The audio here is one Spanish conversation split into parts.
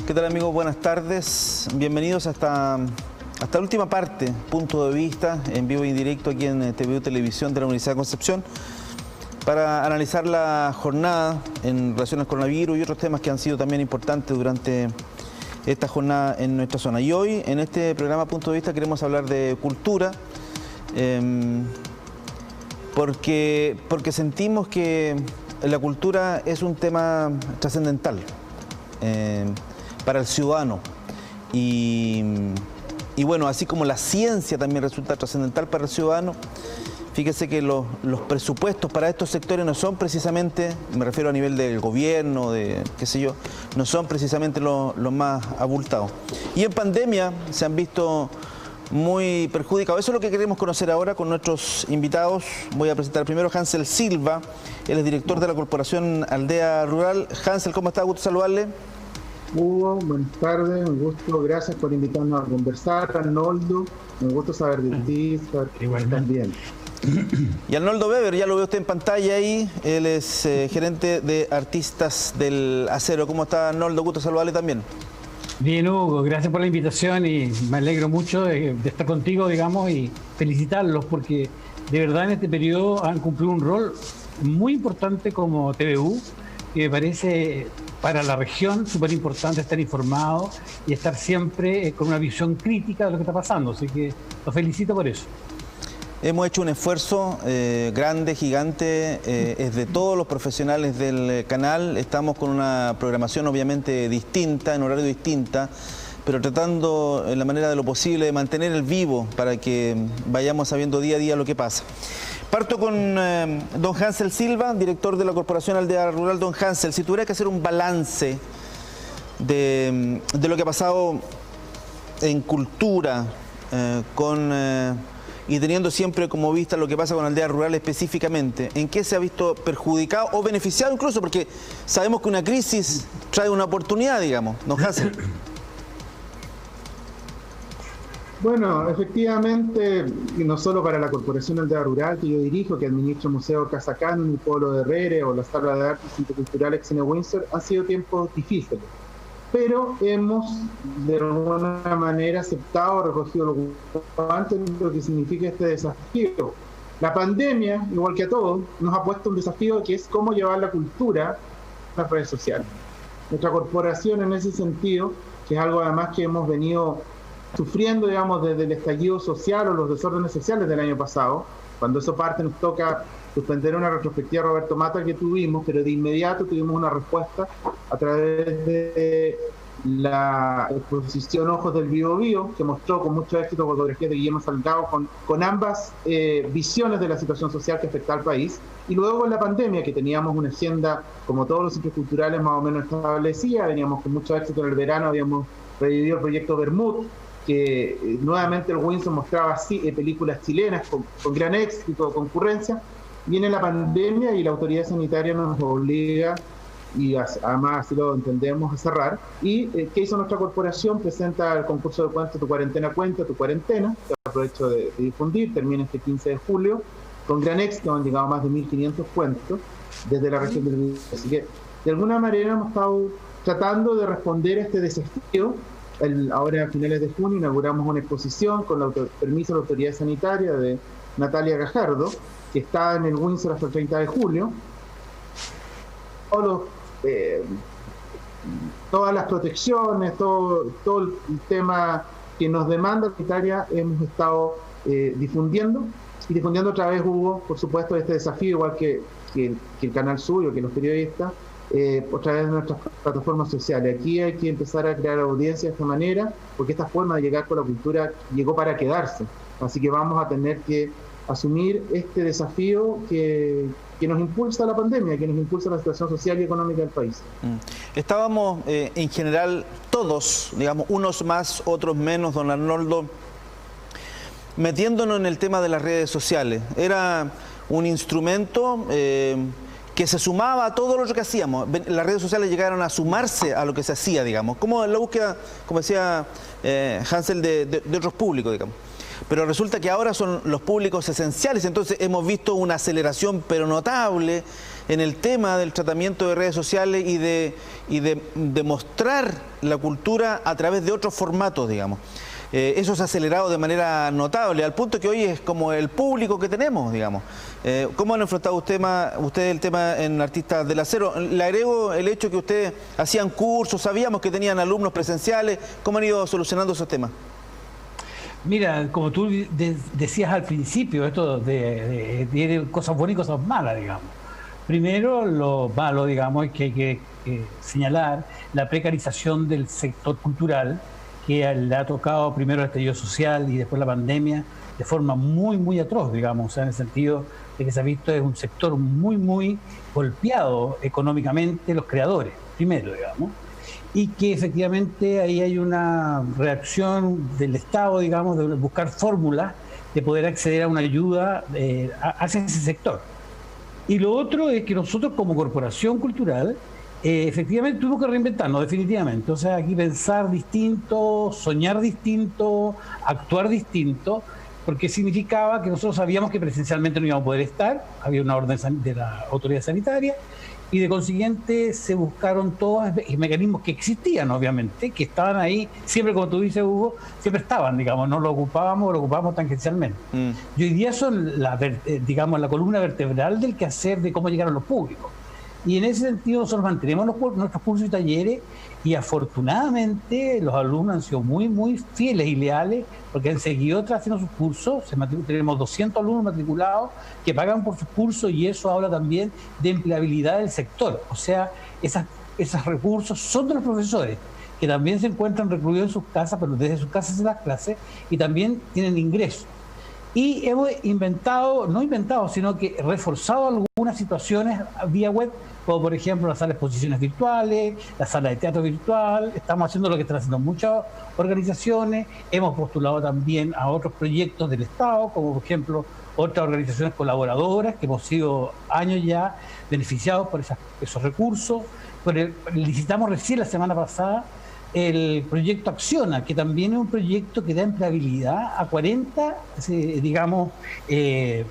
¿Qué tal, amigos? Buenas tardes. Bienvenidos a esta última parte, punto de vista, en vivo y en directo aquí en TVU Televisión de la Universidad de Concepción, para analizar la jornada en relación al coronavirus y otros temas que han sido también importantes durante esta jornada en nuestra zona. Y hoy, en este programa Punto de Vista, queremos hablar de cultura, porque sentimos que la cultura es un tema trascendental para el ciudadano. Y bueno, así como la ciencia también resulta trascendental para el ciudadano, fíjese que los presupuestos para estos sectores no son precisamente, me refiero a nivel del gobierno, de qué sé yo, no son precisamente los más abultados. Y en pandemia se han visto muy perjudicados. Eso es lo que queremos conocer ahora con nuestros invitados. Voy a presentar primero a Hansel Silva, él es director de la Corporación Aldea Rural. Hansel, ¿cómo está? Gusto saludarle. Hugo, buenas tardes, un gusto, gracias por invitarnos a conversar. Arnoldo, un gusto saber de ti, saber que estás bien. Y Arnoldo Weber, ya lo ve usted en pantalla ahí, él es gerente de Artistas del Acero. ¿Cómo está, Arnoldo? Gusto saludarle también. Bien, Hugo, gracias por la invitación y me alegro mucho de estar contigo, digamos, y felicitarlos porque de verdad en este periodo han cumplido un rol muy importante como TVU, que me parece para la región súper importante estar informado y estar siempre con una visión crítica de lo que está pasando. Así que los felicito por eso. Hemos hecho un esfuerzo grande, gigante, es de todos los profesionales del canal. Estamos con una programación obviamente distinta, en horario distinta, pero tratando en la manera de lo posible de mantener el vivo para que vayamos sabiendo día a día lo que pasa. Parto con don Hansel Silva, director de la Corporación Aldea Rural. Don Hansel, si tuviera que hacer un balance de lo que ha pasado en cultura, y teniendo siempre como vista lo que pasa con Aldea Rural específicamente, ¿en qué se ha visto perjudicado o beneficiado incluso? Porque sabemos que una crisis trae una oportunidad, digamos. Don Hansel. Bueno, efectivamente, y no solo para la Corporación Aldea Rural que yo dirijo, que administra el Museo Casa Cannon, el Pueblo de Herrera o la Sala de Artes Interculturales Cine Windsor, han sido tiempos difíciles. Pero hemos, de alguna manera, aceptado, recogido lo que significa este desafío. La pandemia, igual que a todos, nos ha puesto un desafío que es cómo llevar la cultura a las redes sociales. Nuestra corporación, en ese sentido, que es algo además que hemos venido sufriendo, digamos, desde el estallido social o los desórdenes sociales del año pasado. Cuando eso parte nos toca suspender una retrospectiva Roberto Mata que tuvimos, pero de inmediato tuvimos una respuesta a través de la exposición Ojos del Biobío, que mostró con mucho éxito fotografías de Guillermo Salgado con ambas visiones de la situación social que afecta al país. Y luego con la pandemia, que teníamos una agenda, como todos los centros culturales, más o menos establecida, veníamos con mucho éxito en el verano, habíamos revivido el proyecto Bermud, que nuevamente el Windsor mostraba películas chilenas con gran éxito, concurrencia. Viene la pandemia y la autoridad sanitaria nos obliga, y además así lo entendemos, a cerrar. ¿Y qué hizo nuestra corporación? Presenta el concurso de cuentos Tu Cuarentena Cuenta, Tu Cuarentena, que aprovecho de difundir, termina este 15 de julio, con gran éxito, han llegado más de 1.500 cuentos desde la región del Biobío. Así que de alguna manera hemos estado tratando de responder a este desafío. Ahora a finales de junio inauguramos una exposición con el permiso de la autoridad sanitaria de Natalia Gajardo, que está en el Windsor hasta el 30 de julio. Todas las protecciones, todo el tema que nos demanda la sanitaria hemos estado difundiendo otra vez, Hugo, por supuesto, este desafío, igual que el canal suyo, que los periodistas, a través de nuestras plataformas sociales. Aquí hay que empezar a crear audiencia de esta manera, porque esta forma de llegar con la cultura llegó para quedarse. Así que vamos a tener que asumir este desafío que nos impulsa la pandemia, que nos impulsa la situación social y económica del país. Estábamos en general todos, digamos, unos más, otros menos, don Arnoldo, metiéndonos en el tema de las redes sociales. Era un instrumento que se sumaba a todo lo que hacíamos. Las redes sociales llegaron a sumarse a lo que se hacía, digamos, como en la búsqueda, como decía Hansel, de otros públicos, digamos. Pero resulta que ahora son los públicos esenciales, entonces hemos visto una aceleración pero notable en el tema del tratamiento de redes sociales y de mostrar la cultura a través de otros formatos, digamos. Eso se ha acelerado de manera notable, al punto que hoy es como el público que tenemos, digamos. ¿Cómo han enfrentado ustedes el tema en Artistas del Acero? Le agrego el hecho que ustedes hacían cursos, sabíamos que tenían alumnos presenciales. ¿Cómo han ido solucionando esos temas? Mira, como tú decías al principio, esto tiene cosas buenas y cosas malas, digamos. Primero, lo malo, digamos, es que hay que señalar la precarización del sector cultural, que le ha tocado primero el estallido social y después la pandemia de forma muy, muy atroz, digamos, o sea, en el sentido de que se ha visto es un sector muy, muy golpeado económicamente los creadores, primero, digamos, y que efectivamente ahí hay una reacción del Estado, digamos, de buscar fórmulas de poder acceder a una ayuda hacia ese sector. Y lo otro es que nosotros como corporación cultural efectivamente tuvimos que reinventarnos definitivamente, o sea, aquí pensar distinto, soñar distinto, actuar distinto, porque significaba que nosotros sabíamos que presencialmente no íbamos a poder estar, había una orden de la autoridad sanitaria, y de consiguiente se buscaron todos los mecanismos que existían, obviamente, que estaban ahí, siempre como tú dices, Hugo, siempre estaban, digamos, no lo ocupábamos tangencialmente. Y hoy día son, digamos, la columna vertebral del quehacer de cómo llegaron los públicos. Y en ese sentido nosotros mantenemos nuestros cursos y talleres, y afortunadamente los alumnos han sido muy, muy fieles y leales, porque han seguido haciendo sus cursos. Tenemos 200 alumnos matriculados que pagan por sus cursos, y eso habla también de empleabilidad del sector. O sea, esos recursos son de los profesores, que también se encuentran recluidos en sus casas, pero desde sus casas hacen las clases y también tienen ingresos. Y hemos sino que reforzado algunas situaciones vía web, como por ejemplo la sala de exposiciones virtuales, la sala de teatro virtual. Estamos haciendo lo que están haciendo muchas organizaciones. Hemos postulado también a otros proyectos del Estado, como por ejemplo otras organizaciones colaboradoras, que hemos sido años ya beneficiados por esos recursos. Licitamos recién la semana pasada el proyecto Acciona, que también es un proyecto que da empleabilidad a 40, digamos,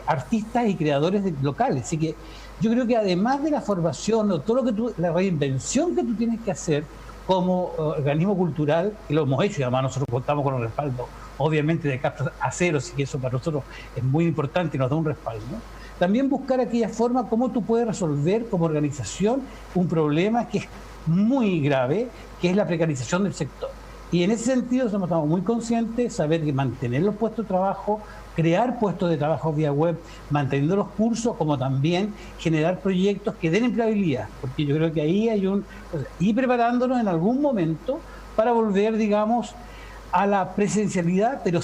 artistas y creadores locales. Así que yo creo que además de la formación, o todo lo que la reinvención que tú tienes que hacer como organismo cultural, que lo hemos hecho, y además nosotros contamos con el respaldo, obviamente, de Artistas del Acero, así que eso para nosotros es muy importante y nos da un respaldo, ¿no? También buscar aquella forma cómo tú puedes resolver como organización un problema que es muy grave, que es la precarización del sector. Y en ese sentido estamos muy conscientes de saber que mantener los puestos de trabajo, crear puestos de trabajo vía web, manteniendo los cursos, como también generar proyectos que den empleabilidad, porque yo creo que ahí hay y preparándonos en algún momento para volver, digamos, a la presencialidad, pero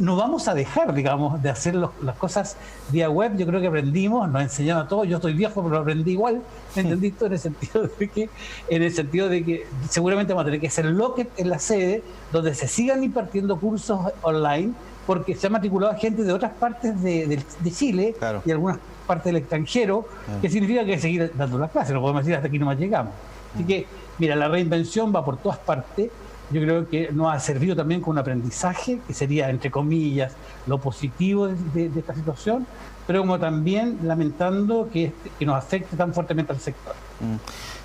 no vamos a dejar, digamos, de hacer las cosas vía web. Yo creo que aprendimos, nos enseñaron a todos. Yo estoy viejo, pero lo aprendí igual, ¿me entendiste? En el sentido de que seguramente vamos a tener que hacer locket en la sede, donde se sigan impartiendo cursos online, porque se ha matriculado gente de otras partes de Chile, claro, y algunas partes del extranjero, que significa que hay que seguir dando las clases, no podemos decir hasta aquí no más llegamos. Así que, mira, la reinvención va por todas partes. Yo creo que nos ha servido también con un aprendizaje, que sería, entre comillas, lo positivo de esta situación, pero como también lamentando que nos afecte tan fuertemente al sector.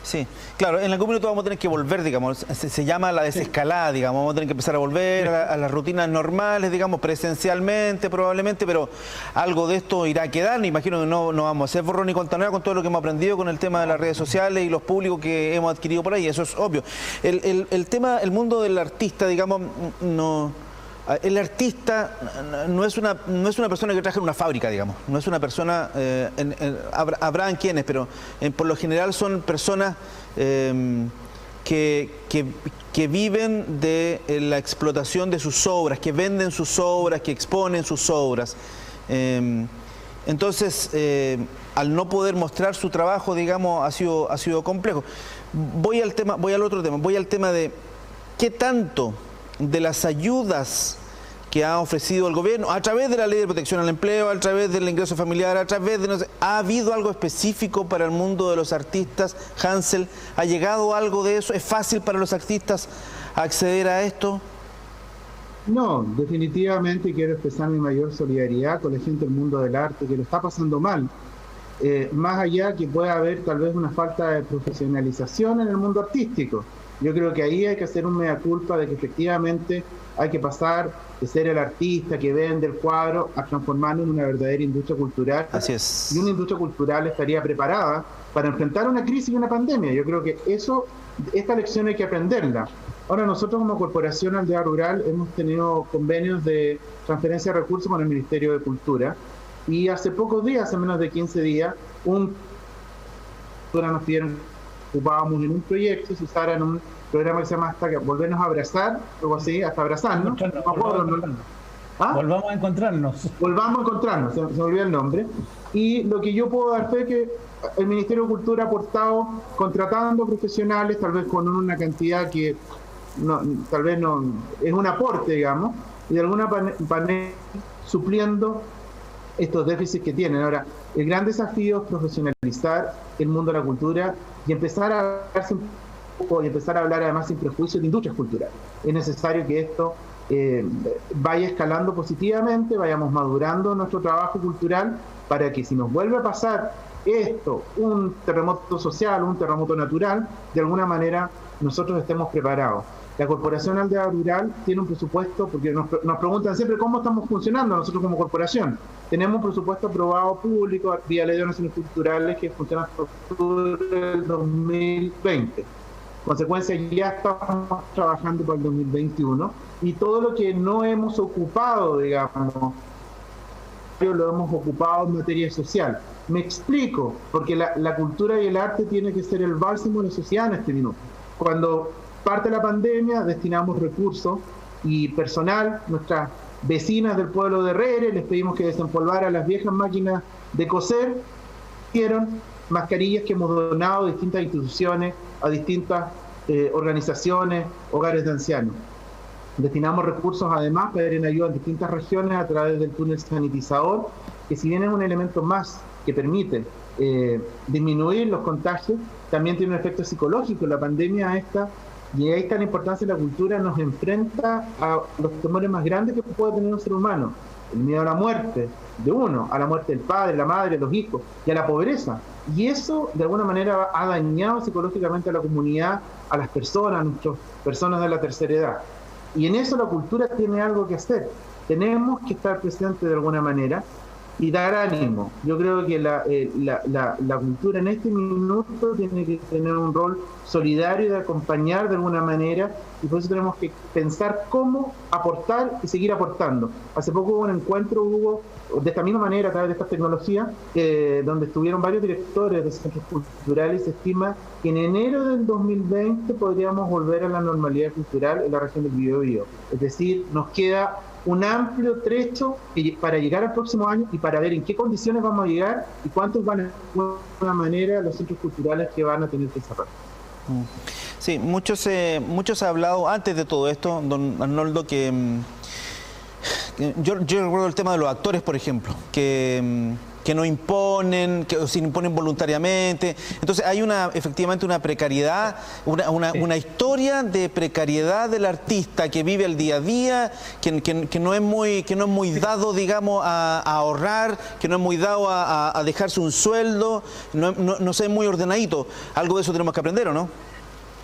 Sí, claro, en algún minuto vamos a tener que volver, digamos, se llama la desescalada, digamos, vamos a tener que empezar a volver a las rutinas normales, digamos, presencialmente probablemente, pero algo de esto irá a quedar. Me imagino que no vamos a hacer borrón ni cuenta nueva con todo lo que hemos aprendido con el tema de las redes sociales y los públicos que hemos adquirido por ahí, eso es obvio. El mundo del artista, digamos, el artista no es una persona que trabaja en una fábrica, digamos, no es una persona, habrán quienes, pero por lo general son personas que viven de la explotación de sus obras, que venden sus obras, que exponen sus obras. Entonces, al no poder mostrar su trabajo, digamos, ha sido complejo. Voy al tema de qué tanto de las ayudas que ha ofrecido el gobierno a través de la Ley de Protección al Empleo, a través del ingreso familiar, a través de... No sé, ¿ha habido algo específico para el mundo de los artistas? Hansel, ¿ha llegado algo de eso? ¿Es fácil para los artistas acceder a esto? No, definitivamente quiero expresar mi mayor solidaridad con la gente del mundo del arte que lo está pasando mal. Más allá que pueda haber tal vez una falta de profesionalización en el mundo artístico. Yo creo que ahí hay que hacer un mea culpa de que efectivamente hay que pasar de ser el artista que vende el cuadro a transformarlo en una verdadera industria cultural. Así es. Y una industria cultural estaría preparada para enfrentar una crisis y una pandemia. Yo creo que esta lección hay que aprenderla. Ahora, nosotros como Corporación Aldea Rural hemos tenido convenios de transferencia de recursos con el Ministerio de Cultura, y hace pocos días, hace menos de 15 días, nos pidieron que ocupábamos en un proyecto, se usara en un programa que se llama Hasta Volvernos a Abrazar, algo así, hasta abrazarnos. Volvamos a encontrarnos. Volvamos a encontrarnos, se me olvidó el nombre. Y lo que yo puedo dar fe es que el Ministerio de Cultura ha aportado contratando profesionales, tal vez con una cantidad que tal vez no es un aporte, digamos, y de alguna manera supliendo estos déficits que tienen. Ahora, el gran desafío es profesionalizar el mundo de la cultura y empezar a hablar además sin prejuicios de industrias culturales. Es necesario que esto vaya escalando positivamente, vayamos madurando nuestro trabajo cultural para que si nos vuelve a pasar esto, un terremoto social, un terremoto natural, de alguna manera nosotros estemos preparados. La Corporación Aldea Rural tiene un presupuesto, porque nos preguntan siempre cómo estamos funcionando nosotros como corporación. Tenemos un presupuesto aprobado público vía Ley de Donaciones Culturales que funciona hasta octubre del 2020. En consecuencia, ya estamos trabajando para el 2021 y todo lo que no hemos ocupado, digamos, lo hemos ocupado en materia social. Me explico, porque la cultura y el arte tiene que ser el bálsamo de la sociedad en este minuto. Cuando parte la pandemia, destinamos recursos y personal, nuestras vecinas del pueblo de Herrere, les pedimos que desempolvaran las viejas máquinas de coser, hicieron mascarillas que hemos donado a distintas instituciones, a distintas organizaciones, hogares de ancianos. Destinamos recursos además para ir en ayuda en distintas regiones a través del túnel sanitizador, que si bien es un elemento más que permite disminuir los contagios, también tiene un efecto psicológico. La pandemia esta, y ahí está la importancia de la cultura, nos enfrenta a los temores más grandes que puede tener un ser humano. El miedo a la muerte de uno, a la muerte del padre, la madre, los hijos, y a la pobreza. Y eso, de alguna manera, ha dañado psicológicamente a la comunidad, a las personas, a nuestras personas de la tercera edad. Y en eso la cultura tiene algo que hacer. Tenemos que estar presentes de alguna manera y dar ánimo. Yo creo que la cultura en este minuto tiene que tener un rol solidario de acompañar de alguna manera, y por eso tenemos que pensar cómo aportar y seguir aportando. Hace poco hubo un encuentro, de esta misma manera, a través de estas tecnologías, donde estuvieron varios directores de centros culturales, y se estima que en enero del 2020 podríamos volver a la normalidad cultural en la región del Biobío. Es decir, nos queda un amplio trecho para llegar al próximo año y para ver en qué condiciones vamos a llegar y cuántos van a, de alguna manera, los centros culturales que van a tener que cerrar. Sí, muchos han hablado antes de todo esto, don Arnoldo, que yo recuerdo el tema de los actores, por ejemplo, que no imponen, que se imponen voluntariamente. Entonces hay efectivamente una precariedad, una historia de precariedad del artista que vive el día a día, que no es muy dado, digamos, a ahorrar, que no es muy dado a dejarse un sueldo, no sé, muy ordenadito. Algo de eso tenemos que aprender, ¿o no?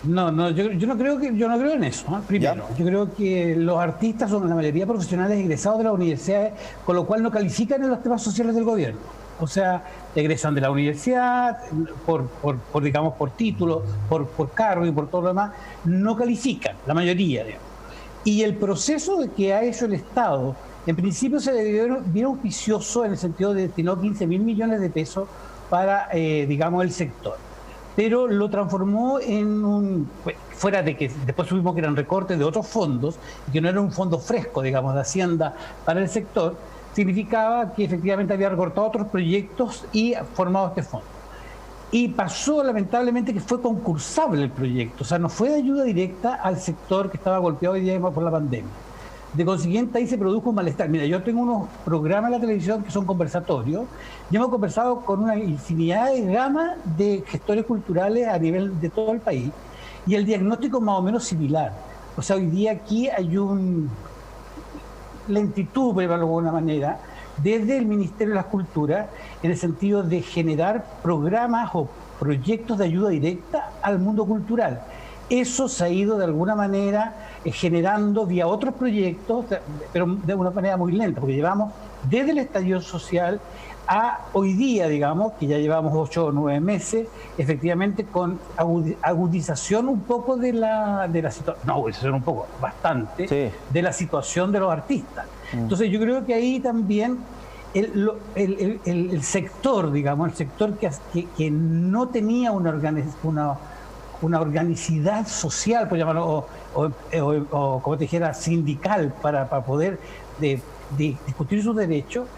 No, yo no creo en eso, ¿eh? Primero, yo creo que los artistas son la mayoría profesionales egresados de las universidades, con lo cual no califican en los temas sociales del gobierno. O sea, egresan de la universidad por título, por cargo y por todo lo demás, no califican, la mayoría, digamos. Y el proceso que ha hecho el Estado, en principio se vio auspicioso en el sentido de destinó 15.000 millones de pesos para, digamos, el sector. Pero lo transformó en fuera de que después supimos que eran recortes de otros fondos, y que no era un fondo fresco, digamos, de Hacienda para el sector, significaba que efectivamente había recortado otros proyectos y formado este fondo. Y pasó, lamentablemente, que fue concursable el proyecto, o sea, no fue de ayuda directa al sector que estaba golpeado hoy día por la pandemia. De consiguiente, ahí se produjo un malestar. Mira, yo tengo unos programas en la televisión que son conversatorios. Yo hemos conversado con una infinidad de gama de gestores culturales a nivel de todo el país, y el diagnóstico es más o menos similar. O sea, hoy día aquí hay una lentitud, por llamarlo de alguna manera, desde el Ministerio de las Culturas, en el sentido de generar programas o proyectos de ayuda directa al mundo cultural. Eso se ha ido de alguna manera generando vía otros proyectos, pero de una manera muy lenta, porque llevamos desde el estallido social a hoy día, digamos, que ya llevamos 8 o 9 meses, efectivamente con agudización un poco de la situación, no, agudización un poco, bastante, sí, de la situación de los artistas. Entonces yo creo que ahí también el sector, digamos, el sector que no tenía una organicidad social, por llamarlo, o como te dijera, sindical, para poder discutir sus derechos,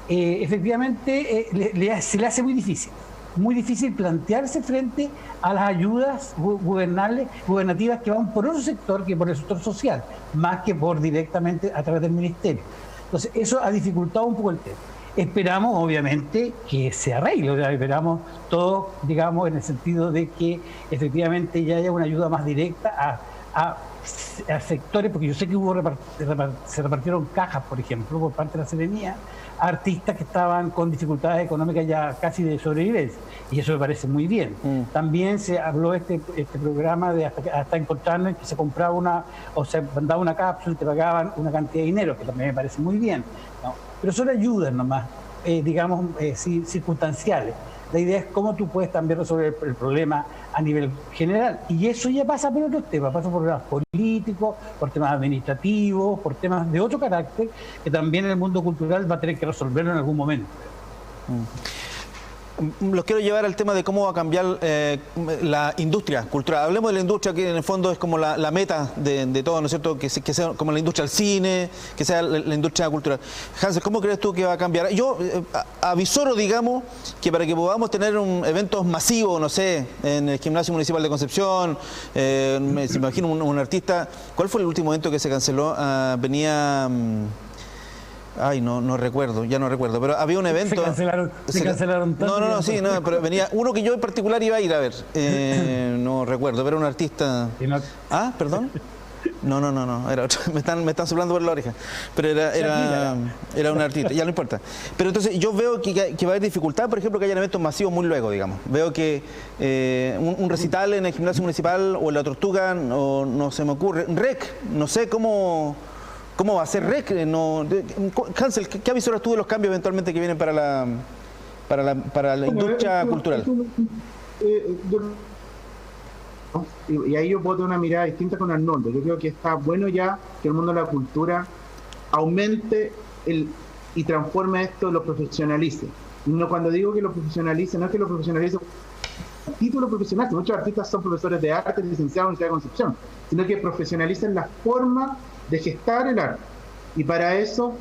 efectivamente se le hace muy difícil plantearse frente a las ayudas gubernativas que van por otro sector que por el sector social, más que por directamente a través del ministerio. Entonces, eso ha dificultado un poco el tema. Esperamos, obviamente, que se arregle, o sea, esperamos todo, digamos, en el sentido de que efectivamente ya haya una ayuda más directa a sectores, porque yo sé que se repartieron cajas, por ejemplo, por parte de la Seremía, a artistas que estaban con dificultades económicas ya casi de sobrevivencia, y eso me parece muy bien. También se habló este programa de hasta encontrarnos en que se compraba o se mandaba una cápsula y te pagaban una cantidad de dinero, que también me parece muy bien, ¿no? Pero son ayudas nomás, digamos, circunstanciales. La idea es cómo tú puedes también resolver el problema a nivel general. Y eso ya pasa por otros temas, pasa por problemas políticos, por temas administrativos, por temas de otro carácter, que también el mundo cultural va a tener que resolverlo en algún momento. Los quiero llevar al tema de cómo va a cambiar la industria cultural. Hablemos de la industria, que en el fondo es como la meta de todo, ¿no es cierto? Que sea como la industria del cine, que sea la industria cultural. Hansel, ¿cómo crees tú que va a cambiar? Yo avisoro, digamos, que para que podamos tener eventos masivos, no sé, en el Gimnasio Municipal de Concepción, me imagino un artista. ¿Cuál fue el último evento que se canceló? Venía... Ay, no recuerdo, ya no recuerdo, pero había un evento... Se cancelaron tanto. No, sí, pero venía uno que yo en particular iba a ir a ver, no recuerdo, pero era un artista... Ah, perdón. No, era otro. Me están soplando por la oreja, pero era un artista, ya no importa. Pero entonces yo veo que va a haber dificultad, por ejemplo, que haya eventos masivos muy luego, digamos. Veo que un recital en el Gimnasio Municipal o en La Tortuga, no se me ocurre. REC, no sé cómo va a ser REC. Hansel, ¿qué avisoras tú de los cambios eventualmente que vienen para la industria cultural? Y ahí yo puedo tener una mirada distinta con Arnoldo. Yo creo que está bueno ya que el mundo de la cultura aumente y transforme esto, lo profesionalice. Y cuando digo que lo profesionalice, no es que lo profesionalice título profesional, que muchos artistas son profesores de arte, licenciados en Universidad de Concepción, sino que profesionalicen la forma de gestar el arte. Y para eso,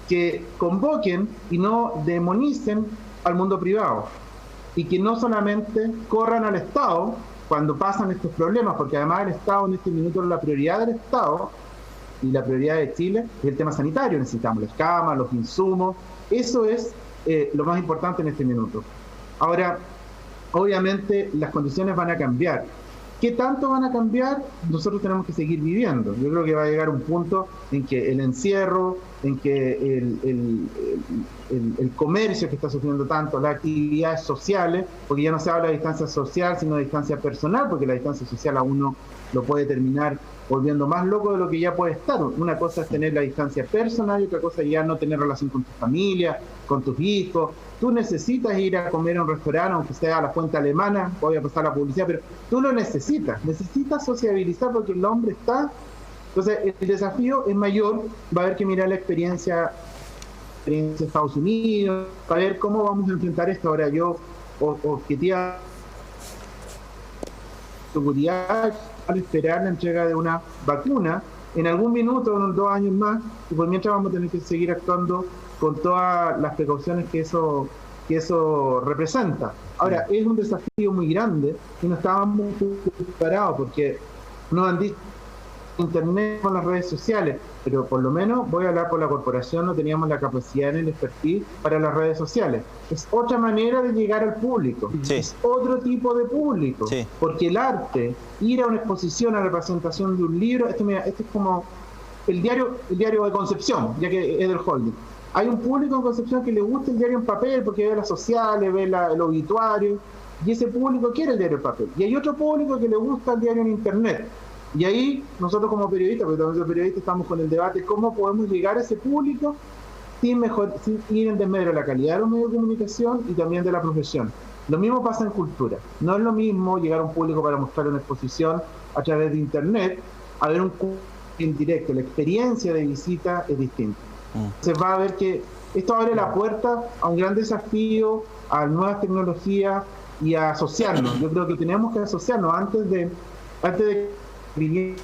que convoquen y no demonicen al mundo privado. Y que no solamente corran al Estado cuando pasan estos problemas, porque además el Estado en este minuto, la prioridad del Estado y la prioridad de Chile es el tema sanitario. Necesitamos las camas, los insumos. Eso es lo más importante en este minuto. Ahora, obviamente las condiciones van a cambiar. ¿Qué tanto van a cambiar? Nosotros tenemos que seguir viviendo. Yo creo que va a llegar un punto en que el encierro, en que el comercio que está sufriendo tanto, las actividades sociales, porque ya no se habla de distancia social, sino de distancia personal, porque la distancia social a uno lo puede terminar volviendo más loco de lo que ya puede estar. Una cosa es tener la distancia personal y otra cosa es ya no tener relación con tu familia, con tus hijos. Tú necesitas ir a comer a un restaurante, aunque sea a la fuente alemana, voy a pasar la publicidad, pero tú lo necesitas sociabilizar porque el hombre está... Entonces el desafío es mayor, va a haber que mirar la experiencia de Estados Unidos, para ver cómo vamos a enfrentar esto. Ahora yo objetiva seguridad al esperar la entrega de una vacuna en algún minuto, en 2 años más, y por mientras vamos a tener que seguir actuando con todas las precauciones que eso representa. Ahora, es un desafío muy grande y no estábamos muy preparados porque nos han dicho Internet, con las redes sociales, pero por lo menos, voy a hablar por la corporación, no teníamos la capacidad en el expertise para las redes sociales. Es otra manera de llegar al público, Sí. es otro tipo de público, Sí. porque el arte, ir a una exposición, a la presentación de un libro, este es como el diario de Concepción, ya que es del holding. Hay un público en Concepción que le gusta el diario en papel porque ve las sociales, ve el obituario, y ese público quiere el diario en papel. Y hay otro público que le gusta el diario en internet. Y ahí nosotros como periodistas, porque también soy periodista, estamos con el debate cómo podemos llegar a ese público sin ir en desmedro de la calidad de los medios de comunicación y también de la profesión. Lo mismo pasa en cultura. No es lo mismo llegar a un público para mostrar una exposición a través de internet a ver un público en directo. La experiencia de visita es distinta. Se va a ver que esto abre la puerta a un gran desafío, a nuevas tecnologías y a asociarnos. Yo creo que tenemos que asociarnos antes de vivir.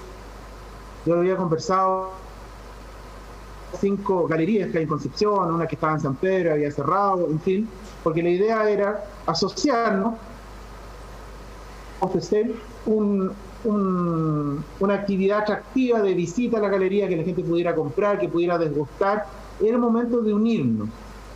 Yo había conversado 5 galerías que hay en Concepción, una que estaba en San Pedro, había cerrado, en fin, porque la idea era asociarnos, ofrecer una actividad atractiva de visita a la galería, que la gente pudiera comprar, que pudiera desgustar. Era el momento de unirnos.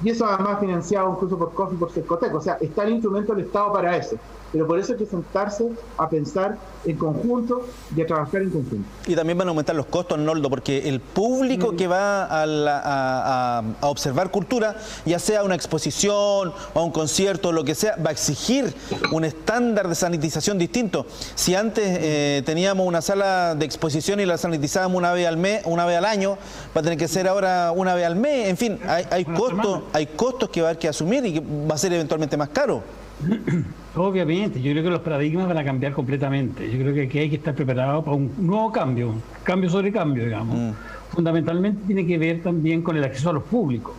Y eso además financiado incluso por COFI y por Cercotec. O sea, está el instrumento del Estado para eso. Pero por eso hay que sentarse a pensar en conjunto y a trabajar en conjunto. Y también van a aumentar los costos, Arnoldo, porque el público que va a observar cultura, ya sea una exposición o un concierto o lo que sea, va a exigir un estándar de sanitización distinto. Si antes teníamos una sala de exposición y la sanitizábamos una vez al mes, una vez al año, va a tener que ser ahora una vez al mes. En fin, hay costos que va a haber que asumir y que va a ser eventualmente más caro. Obviamente, yo creo que los paradigmas van a cambiar completamente. Yo creo que aquí hay que estar preparado para un nuevo cambio sobre cambio, digamos. Fundamentalmente tiene que ver también con el acceso a los públicos.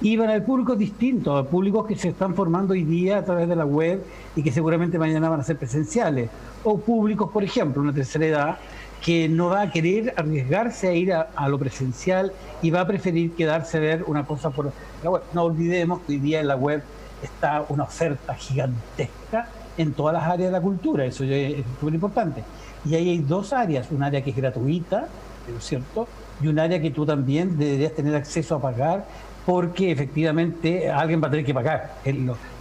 Y van a haber públicos distintos, públicos que se están formando hoy día a través de la web y que seguramente mañana van a ser presenciales. O públicos, por ejemplo, una tercera edad, que no va a querer arriesgarse a ir a lo presencial y va a preferir quedarse a ver una cosa por la web. No olvidemos que hoy día en la web está una oferta gigantesca en todas las áreas de la cultura, eso es súper importante. Y ahí hay 2 áreas, un área que es gratuita, ¿no es cierto? Y un área que tú también deberías tener acceso a pagar, porque efectivamente alguien va a tener que pagar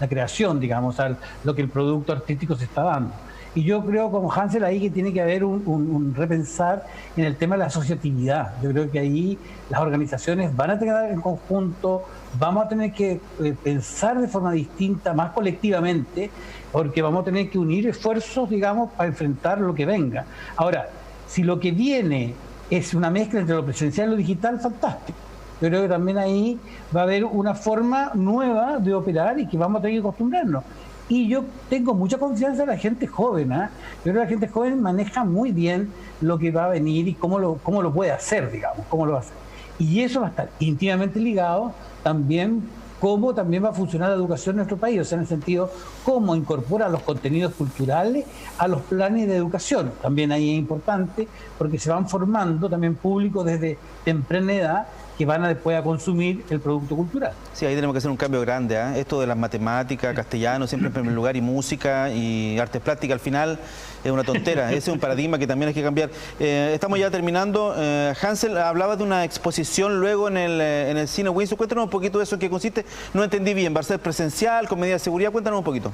la creación, digamos, lo que el producto artístico se está dando. Y yo creo, como Hansel, ahí que tiene que haber un repensar en el tema de la asociatividad. Yo creo que ahí las organizaciones van a tener en conjunto, vamos a tener que pensar de forma distinta, más colectivamente, porque vamos a tener que unir esfuerzos, digamos, para enfrentar lo que venga. Ahora, si lo que viene es una mezcla entre lo presencial y lo digital, fantástico. Yo creo que también ahí va a haber una forma nueva de operar y que vamos a tener que acostumbrarnos. Y yo tengo mucha confianza en la gente joven, ¿eh? Yo creo que la gente joven maneja muy bien lo que va a venir y cómo lo puede hacer, digamos, cómo lo va a hacer. Y eso va a estar íntimamente ligado también cómo también va a funcionar la educación en nuestro país, o sea, en el sentido, cómo incorpora los contenidos culturales a los planes de educación. También ahí es importante porque se van formando también públicos desde temprana edad que van a después a consumir el producto cultural. Sí, ahí tenemos que hacer un cambio grande, ¿eh? Esto de las matemáticas, castellano, siempre en primer lugar, y música y artes plásticas al final es una tontera. Ese es un paradigma que también hay que cambiar. Estamos ya terminando. Hansel, hablaba de una exposición luego en el Cine Windsor. Cuéntanos un poquito de eso, en qué consiste. No entendí bien. ¿Va a ser presencial, con medidas de seguridad? Cuéntanos un poquito.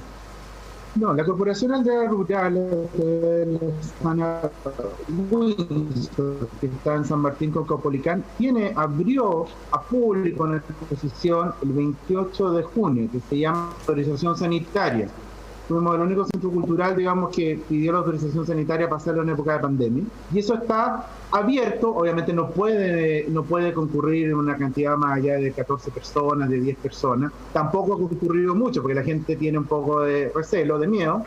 No, la Corporación Aldea Rural que está en San Martín con Caupolicán abrió a público una exposición el 28 de junio que se llama Autorización Sanitaria. Fuimos el único centro cultural, digamos, que pidió la autorización sanitaria para hacerlo en época de pandemia. Y eso está abierto, obviamente no puede concurrir una cantidad más allá de 14 personas, de 10 personas. Tampoco ha concurrido mucho, porque la gente tiene un poco de recelo, de miedo.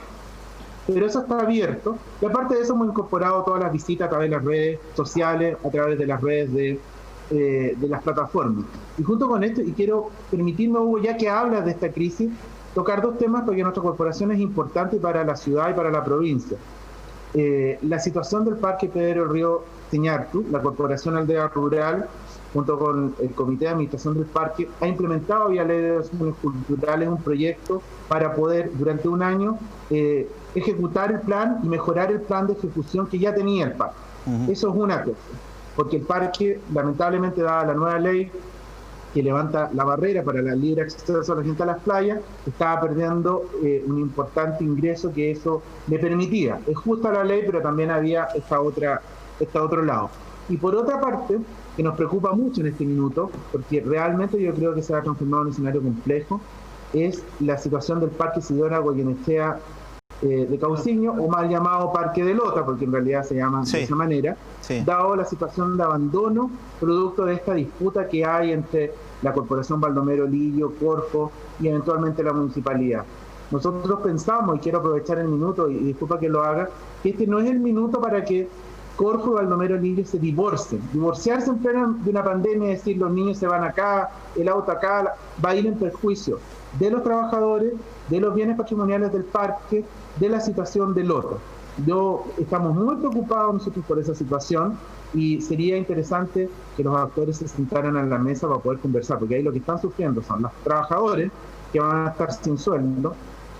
Pero eso está abierto. Y aparte de eso hemos incorporado todas las visitas a través de las redes sociales, a través de las redes de las plataformas. Y junto con esto, y quiero permitirme, Hugo, ya que hablas de esta crisis, tocar 2 temas porque nuestra corporación es importante para la ciudad y para la provincia. La situación del Parque Pedro Río Señartu, la Corporación Aldea Rural, junto con el Comité de Administración del Parque, ha implementado vía Ley de Acciones Culturales un proyecto para poder, durante un año, ejecutar el plan y mejorar el plan de ejecución que ya tenía el parque. Eso es una cosa. porque el parque, lamentablemente, dada la nueva ley que levanta la barrera para el libre acceso a la gente a las playas, estaba perdiendo un importante ingreso que eso le permitía. Es justa la ley, pero también había este otro lado. Y por otra parte, que nos preocupa mucho en este minuto, porque realmente yo creo que se ha transformado en un escenario complejo, es la situación del Parque Isidora Goyenechea de Cauciño, o mal llamado Parque de Lota, porque en realidad se llama de esa manera, dado la situación de abandono producto de esta disputa que hay entre la Corporación Baldomero Lillo, Corfo y eventualmente la municipalidad. Nosotros pensamos, y quiero aprovechar el minuto, y disculpa que lo haga, que este no es el minuto para que Corfo y Baldomero Lillo se divorcien. Divorciarse en pleno de una pandemia, es decir, los niños se van acá, el auto acá, va a ir en perjuicio de los trabajadores, de los bienes patrimoniales del parque, de la situación del otro. Estamos muy preocupados nosotros por esa situación y sería interesante que los actores se sentaran a la mesa para poder conversar, porque ahí lo que están sufriendo son los trabajadores que van a estar sin sueldo,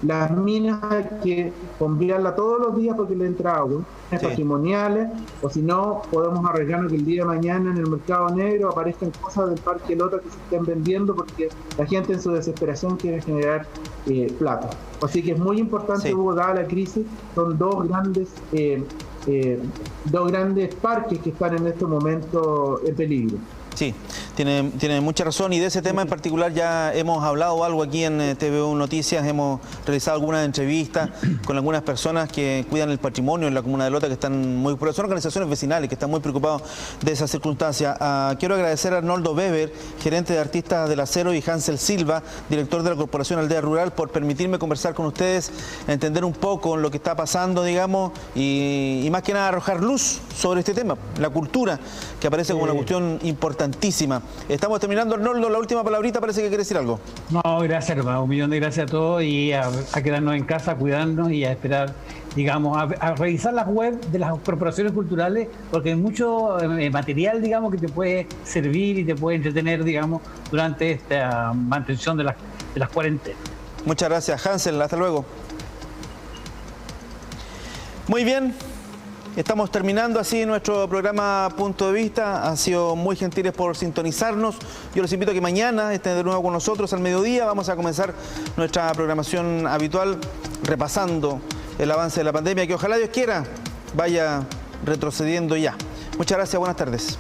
las minas hay que bombearla todos los días porque le entra agua, patrimoniales, o si no, podemos arriesgarnos que el día de mañana en el mercado negro aparezcan cosas del Parque Lota que se estén vendiendo porque la gente en su desesperación quiere generar plata. Así que es muy importante, Hugo, dada la crisis, son dos grandes parques que están en este momento en peligro. Sí, tiene mucha razón, y de ese tema en particular ya hemos hablado algo aquí en TVU Noticias, hemos realizado algunas entrevistas con algunas personas que cuidan el patrimonio en la comuna de Lota, que están muy, son organizaciones vecinales que están muy preocupados de esa circunstancia. Quiero agradecer a Arnoldo Weber, gerente de Artistas del Acero, y Hansel Silva, director de la Corporación Aldea Rural, por permitirme conversar con ustedes, entender un poco lo que está pasando, digamos, y más que nada arrojar luz sobre este tema, la cultura, que aparece como una cuestión importantísima. Estamos terminando, Arnoldo, la última palabrita, parece que quiere decir algo. No, gracias, hermano, un millón de gracias a todos, y a quedarnos en casa, a cuidarnos y a esperar, digamos, a revisar las web de las corporaciones culturales, porque hay mucho material, digamos, que te puede servir y te puede entretener, digamos, durante esta mantención de las cuarentenas. Muchas gracias, Hansel, hasta luego. Muy bien. Estamos terminando así nuestro programa Punto de Vista. Han sido muy gentiles por sintonizarnos. Yo los invito a que mañana estén de nuevo con nosotros al mediodía. Vamos a comenzar nuestra programación habitual repasando el avance de la pandemia, que ojalá Dios quiera vaya retrocediendo ya. Muchas gracias, buenas tardes.